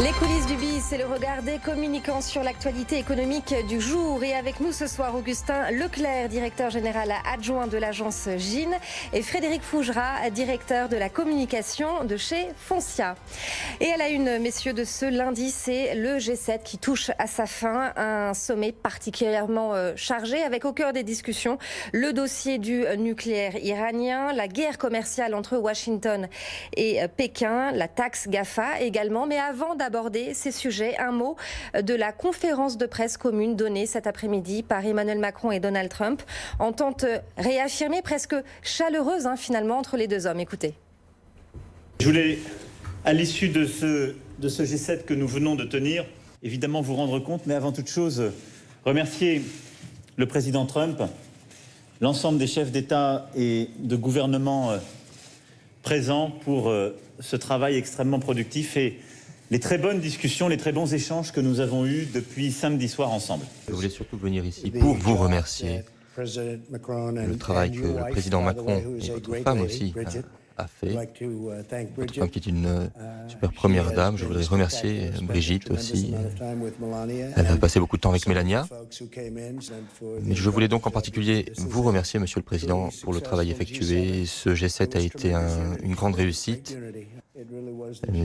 Les coulisses du BIS, c'est le regard des communicants sur l'actualité économique du jour. Et avec nous ce soir, Augustin Leclerc, directeur général adjoint de l'agence GIN, et Frédéric Fougera, directeur de la communication de chez Foncia. Et à la une, messieurs, de ce lundi, c'est le G7 qui touche à sa fin. Un sommet particulièrement chargé, avec au cœur des discussions le dossier du nucléaire iranien, la guerre commerciale entre Washington et Pékin, la taxe GAFA également. Mais avant d'aborder ces sujets, un mot de la conférence de presse commune donnée cet après-midi par Emmanuel Macron et Donald Trump. Entente réaffirmée, presque chaleureuse finalement entre les deux hommes. Écoutez. Je voulais, à l'issue de ce G7 que nous venons de tenir, évidemment vous rendre compte, mais avant toute chose, remercier le président Trump, l'ensemble des chefs d'État et de gouvernement présents pour ce travail extrêmement productif et les très bonnes discussions, les très bons échanges que nous avons eus depuis samedi soir ensemble. Je voulais surtout venir ici pour vous remercier. Le travail que le président Macron et votre femme aussi a fait. Votre femme qui est une super première dame, je voudrais remercier Brigitte aussi. Elle a passé beaucoup de temps avec Mélania. Mais je voulais donc en particulier vous remercier, Monsieur le Président, pour le travail effectué. Ce G7 a été une grande réussite.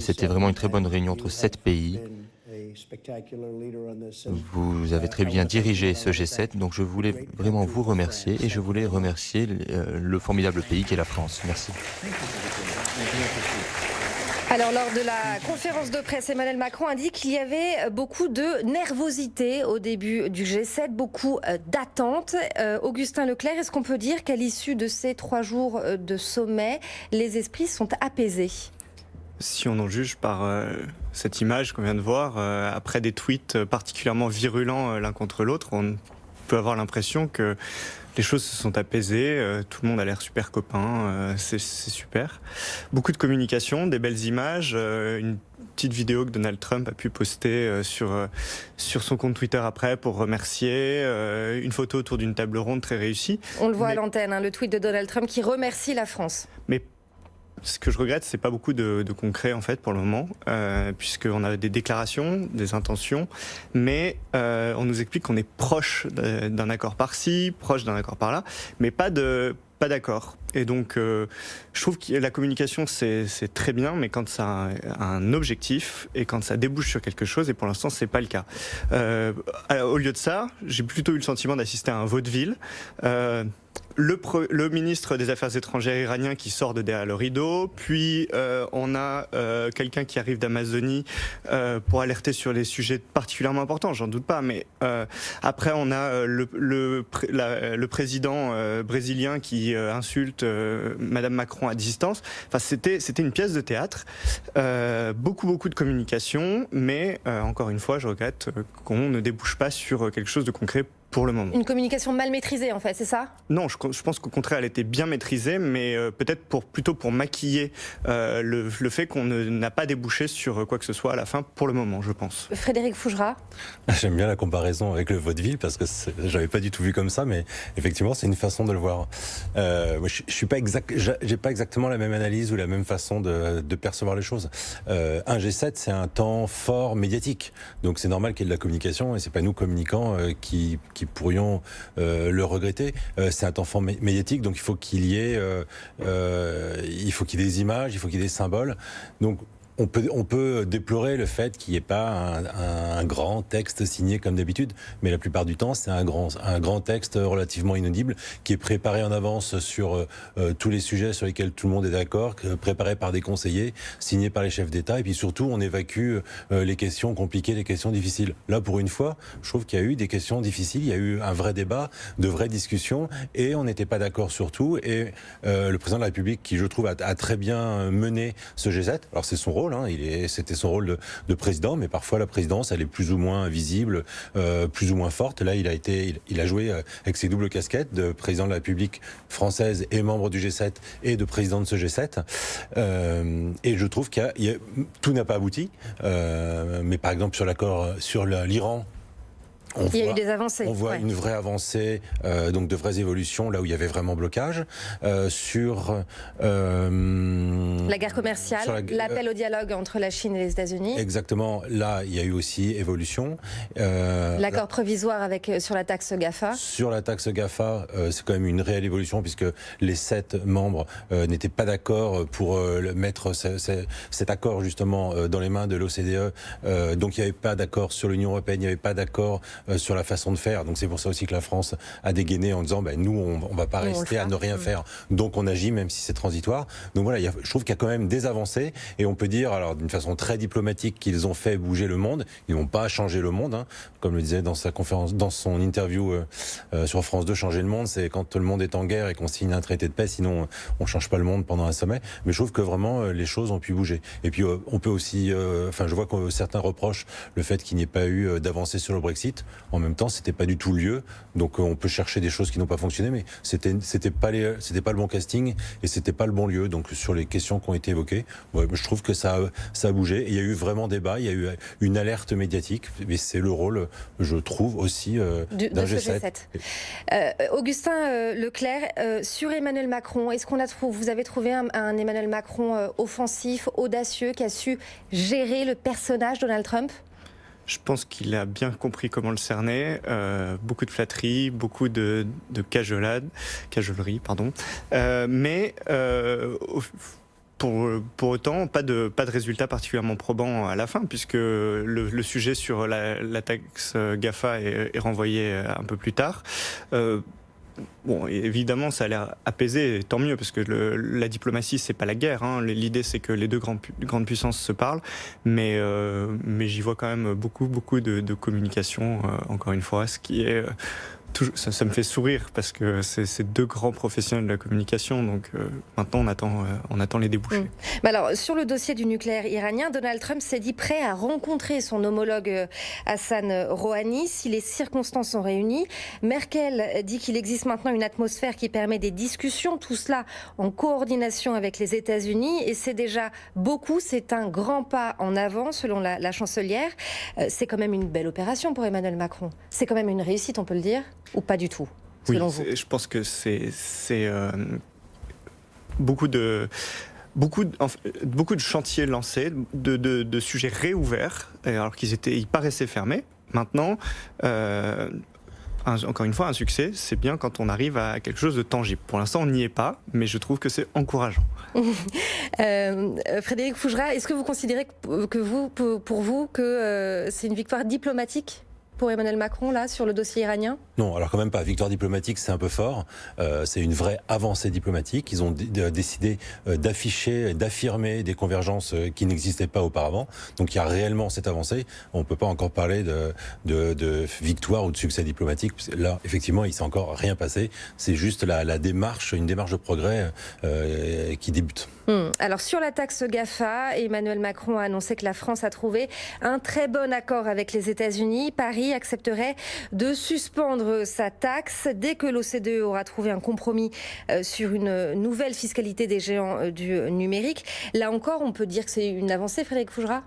C'était vraiment une très bonne réunion entre 7 pays. Vous avez très bien dirigé ce G7, donc je voulais vraiment vous remercier et je voulais remercier le formidable pays qu'est la France. Merci. Alors, lors de la conférence de presse, Emmanuel Macron indique qu'il y avait beaucoup de nervosité au début du G7, beaucoup d'attentes. Augustin Leclerc, est-ce qu'on peut dire qu'à l'issue de ces 3 jours de sommet, les esprits sont apaisés ? Si on en juge par cette image qu'on vient de voir, après des tweets particulièrement virulents l'un contre l'autre, on peut avoir l'impression que les choses se sont apaisées, tout le monde a l'air super copain, c'est super. Beaucoup de communication, des belles images, une petite vidéo que Donald Trump a pu poster sur son compte Twitter après pour remercier, une photo autour d'une table ronde très réussie. On le voit à l'antenne, le tweet de Donald Trump qui remercie la France. Mais ce que je regrette, c'est pas beaucoup de concret en fait pour le moment, puisqu'on a des déclarations, des intentions, mais on nous explique qu'on est proche d'un accord par-ci, proche d'un accord par-là, mais pas d'accord. Et donc, je trouve que la communication, c'est très bien, mais quand ça a un objectif et quand ça débouche sur quelque chose, et pour l'instant, c'est pas le cas. Au lieu de ça, j'ai plutôt eu le sentiment d'assister à un vaudeville. Le ministre des Affaires étrangères iranien qui sort de derrière le rideau, puis on a quelqu'un qui arrive d'Amazonie pour alerter sur les sujets particulièrement importants, j'en doute pas, mais après on a le président brésilien qui insulte Madame Macron à distance. Enfin, c'était une pièce de théâtre, beaucoup de communication, mais encore une fois, je regrette qu'on ne débouche pas sur quelque chose de concret pour le moment. Une communication mal maîtrisée, en fait, c'est ça ? Non, je pense qu'au contraire, elle était bien maîtrisée, mais peut-être plutôt pour maquiller le fait qu'on n'a pas débouché sur quoi que ce soit à la fin, pour le moment, je pense. Frédéric Fougera. J'aime bien la comparaison avec le vaudeville, parce que j'avais pas du tout vu comme ça, mais effectivement, c'est une façon de le voir. Moi, j'ai pas exactement la même analyse ou la même façon de percevoir les choses. Un G7, c'est un temps fort médiatique, donc c'est normal qu'il y ait de la communication, et c'est pas nous communicants qui pourrions le regretter. C'est un temps fort médiatique, donc il faut qu'il y ait des images, il faut qu'il y ait des symboles. Donc on peut déplorer le fait qu'il n'y ait pas un grand texte signé comme d'habitude, mais la plupart du temps, c'est un grand texte relativement inaudible qui est préparé en avance sur tous les sujets sur lesquels tout le monde est d'accord, préparé par des conseillers, signé par les chefs d'État, et puis surtout, on évacue les questions compliquées, les questions difficiles. Là, pour une fois, je trouve qu'il y a eu des questions difficiles, il y a eu un vrai débat, de vraies discussions, et on n'était pas d'accord sur tout, et le président de la République, qui je trouve a très bien mené ce G7, alors c'est son rôle, c'était son rôle de président, mais parfois la présidence, elle est plus ou moins visible, plus ou moins forte. Là, il a joué avec ses doubles casquettes de président de la République française et membre du G7 et de président de ce G7. Et je trouve tout n'a pas abouti. Mais par exemple, sur l'accord sur l'Iran, Il y a eu des avancées. On voit une vraie avancée, donc de vraies évolutions, là où il y avait vraiment blocage. Sur la guerre commerciale, l'appel au dialogue entre la Chine et les États-Unis. Exactement, là il y a eu aussi évolution. L'accord provisoire sur la taxe GAFA. Sur la taxe GAFA, c'est quand même une réelle évolution puisque les 7 membres n'étaient pas d'accord pour mettre cet accord justement dans les mains de l'OCDE. Donc il n'y avait pas d'accord sur l'Union européenne, il n'y avait pas d'accord sur la façon de faire. Donc c'est pour ça aussi que la France a dégainé en disant nous on va pas rester à ne rien faire. Donc on agit même si c'est transitoire. Donc voilà, je trouve qu'il y a quand même des avancées et on peut dire alors d'une façon très diplomatique qu'ils ont fait bouger le monde. Ils n'ont pas changé le monde, hein. Comme le disait dans sa conférence, dans son interview sur France 2, changer le monde, c'est quand le monde est en guerre et qu'on signe un traité de paix. Sinon on change pas le monde pendant un sommet. Mais je trouve que vraiment les choses ont pu bouger. Et puis on peut aussi, je vois que certains reprochent le fait qu'il n'y ait pas eu d'avancée sur le Brexit. En même temps, c'était pas du tout le lieu. Donc on peut chercher des choses qui n'ont pas fonctionné, mais c'était pas le bon casting et c'était pas le bon lieu. Donc sur les questions qui ont été évoquées, je trouve que ça a bougé. Et il y a eu vraiment débat, il y a eu une alerte médiatique. Et c'est le rôle, je trouve aussi, d'un G7. Augustin Leclerc, sur Emmanuel Macron, est-ce qu'on vous avez trouvé un Emmanuel Macron offensif, audacieux, qui a su gérer le personnage Donald Trump ? Je pense qu'il a bien compris comment le cerner. Beaucoup de flatterie, beaucoup de cajolerie, pardon. Mais pour autant, pas de résultat particulièrement probant à la fin, puisque le sujet sur la taxe GAFA est renvoyé un peu plus tard. Bon, évidemment, ça a l'air apaisé, tant mieux, parce que la diplomatie, c'est pas la guerre. Hein. L'idée, c'est que les deux grandes puissances se parlent, mais j'y vois quand même beaucoup de communication, encore une fois, ce qui est... Ça me fait sourire parce que c'est deux grands professionnels de la communication, donc maintenant on attend les débouchés. Mais alors, sur le dossier du nucléaire iranien, Donald Trump s'est dit prêt à rencontrer son homologue Hassan Rouhani si les circonstances sont réunies. Merkel dit qu'il existe maintenant une atmosphère qui permet des discussions, tout cela en coordination avec les États-Unis, et c'est déjà beaucoup, c'est un grand pas en avant selon la chancelière. C'est quand même une belle opération pour Emmanuel Macron. C'est quand même une réussite, on peut le dire ? Ou pas du tout, selon vous ? Je pense que c'est beaucoup de chantiers lancés, de sujets réouverts, alors ils paraissaient fermés. Maintenant, encore une fois, un succès, c'est bien quand on arrive à quelque chose de tangible. Pour l'instant, on n'y est pas, mais je trouve que c'est encourageant. Frédéric Fougera, est-ce que vous considérez pour vous que c'est une victoire diplomatique pour Emmanuel Macron, là, sur le dossier iranien ? Non, alors quand même pas. Victoire diplomatique, c'est un peu fort. C'est une vraie avancée diplomatique. Ils ont décidé d'afficher, d'affirmer des convergences qui n'existaient pas auparavant. Donc il y a réellement cette avancée. On ne peut pas encore parler de victoire ou de succès diplomatique. Là, effectivement, il ne s'est encore rien passé. C'est juste une démarche de progrès qui débute. Alors sur la taxe GAFA, Emmanuel Macron a annoncé que la France a trouvé un très bon accord avec les États-Unis. Paris accepterait de suspendre sa taxe dès que l'OCDE aura trouvé un compromis sur une nouvelle fiscalité des géants du numérique. Là encore, on peut dire que c'est une avancée, Frédéric Fougera ?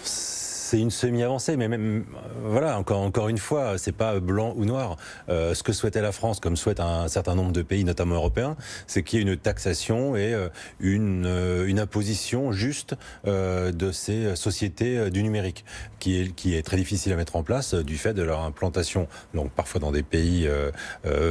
C'est une semi-avancée, mais même, voilà, encore une fois, c'est pas blanc ou noir. Ce que souhaitait la France, comme souhaite un certain nombre de pays, notamment européens, c'est qu'il y ait une taxation et une imposition juste de ces sociétés du numérique, qui est très difficile à mettre en place du fait de leur implantation, donc parfois dans des pays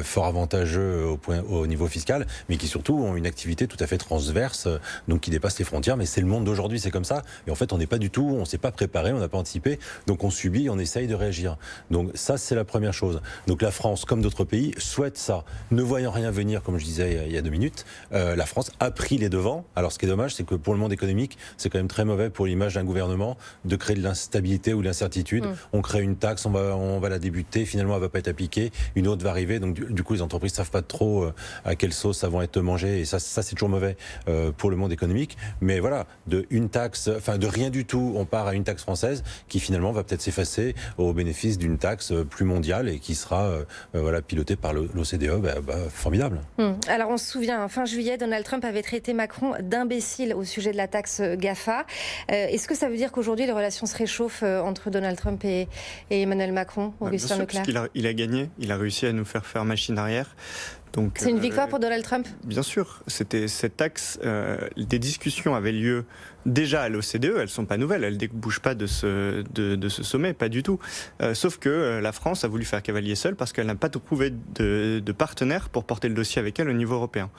fort avantageux au niveau fiscal, mais qui surtout ont une activité tout à fait transverse, donc qui dépasse les frontières. Mais c'est le monde d'aujourd'hui, c'est comme ça. Et en fait, on s'est pas préparé, on n'a pas anticipé, donc on subit, on essaye de réagir. Donc ça, c'est la première chose. Donc la France, comme d'autres pays, souhaite ça. Ne voyant rien venir, comme je disais il y a 2 minutes, la France a pris les devants. Alors ce qui est dommage, c'est que pour le monde économique, c'est quand même très mauvais pour l'image d'un gouvernement de créer de l'instabilité ou de l'incertitude. On crée une taxe, on va la débuter, finalement elle va pas être appliquée, une autre va arriver, donc du coup les entreprises savent pas trop à quelle sauce ça va être mangé, et ça c'est toujours mauvais pour le monde économique. Mais voilà, de rien du tout, on part à une taxe française. française qui finalement va peut-être s'effacer au bénéfice d'une taxe plus mondiale et qui sera voilà, pilotée par l'OCDE. Formidable. Alors on se souvient, fin juillet, Donald Trump avait traité Macron d'imbécile au sujet de la taxe GAFA. Est-ce que ça veut dire qu'aujourd'hui les relations se réchauffent entre Donald Trump et Emmanuel Macron, Augustin Leclerc? Il a gagné, il a réussi à nous faire machine arrière. C'est une victoire pour Donald Trump? Bien sûr, c'était cette taxe. Des discussions avaient lieu déjà à l'OCDE, elles ne sont pas nouvelles, elles ne débouchent pas de ce sommet, pas du tout. Sauf que la France a voulu faire cavalier seul parce qu'elle n'a pas trouvé de partenaire pour porter le dossier avec elle au niveau européen.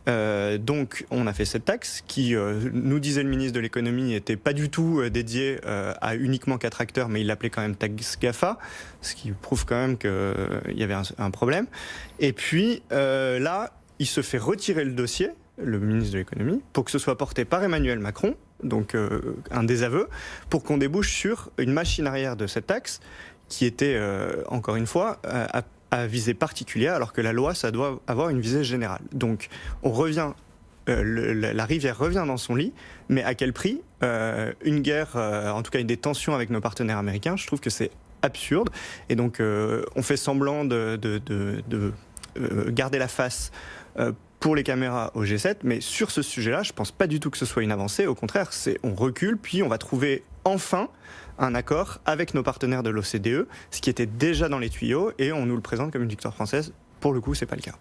Donc on a fait cette taxe qui, nous disait le ministre de l'économie, n'était pas du tout dédiée à uniquement 4 acteurs, mais il l'appelait quand même taxe GAFA, ce qui prouve quand même qu'il y avait un problème. Et puis là, il se fait retirer le dossier, le ministre de l'économie, pour que ce soit porté par Emmanuel Macron, donc un désaveu, pour qu'on débouche sur une machine arrière de cette taxe qui était, encore une fois, à visée particulière, alors que la loi, ça doit avoir une visée générale. Donc on revient, la rivière revient dans son lit, mais à quel prix? Une guerre, en tout cas des tensions avec nos partenaires américains, je trouve que c'est absurde. Et donc on fait semblant de garder la face pour les caméras au G7, mais sur ce sujet-là, je ne pense pas du tout que ce soit une avancée. Au contraire, on recule, puis on va trouver enfin un accord avec nos partenaires de l'OCDE, ce qui était déjà dans les tuyaux, et on nous le présente comme une victoire française. Pour le coup, ce n'est pas le cas.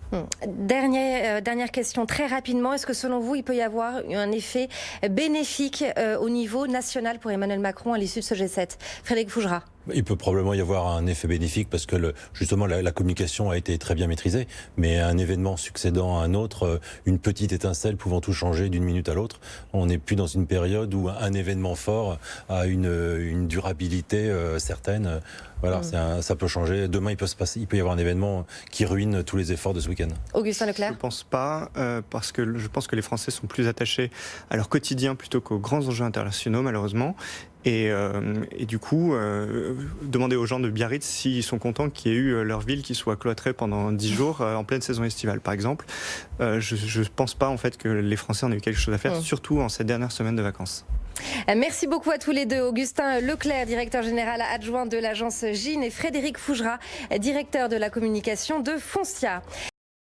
Dernière question, très rapidement. Est-ce que selon vous, il peut y avoir un effet bénéfique au niveau national pour Emmanuel Macron à l'issue de ce G7? Frédéric Fougera. Il peut probablement y avoir un effet bénéfique parce que justement la communication a été très bien maîtrisée, mais un événement succédant à un autre, une petite étincelle pouvant tout changer d'une minute à l'autre, on n'est plus dans une période où un événement fort a une durabilité certaine. Voilà, ça peut changer. Demain, il peut y avoir un événement qui ruine tous les efforts de ce week-end. Augustin Leclerc? Je ne pense pas, parce que je pense que les Français sont plus attachés à leur quotidien plutôt qu'aux grands enjeux internationaux, malheureusement. Et du coup, demander aux gens de Biarritz s'ils sont contents qu'il y ait eu leur ville qui soit cloîtrée pendant 10 jours en pleine saison estivale, par exemple. Je ne pense pas en fait que les Français en aient eu quelque chose à faire, surtout en cette dernière semaine de vacances. Merci beaucoup à tous les deux. Augustin Leclerc, directeur général adjoint de l'agence GIN, et Frédéric Fougera, directeur de la communication de Foncia.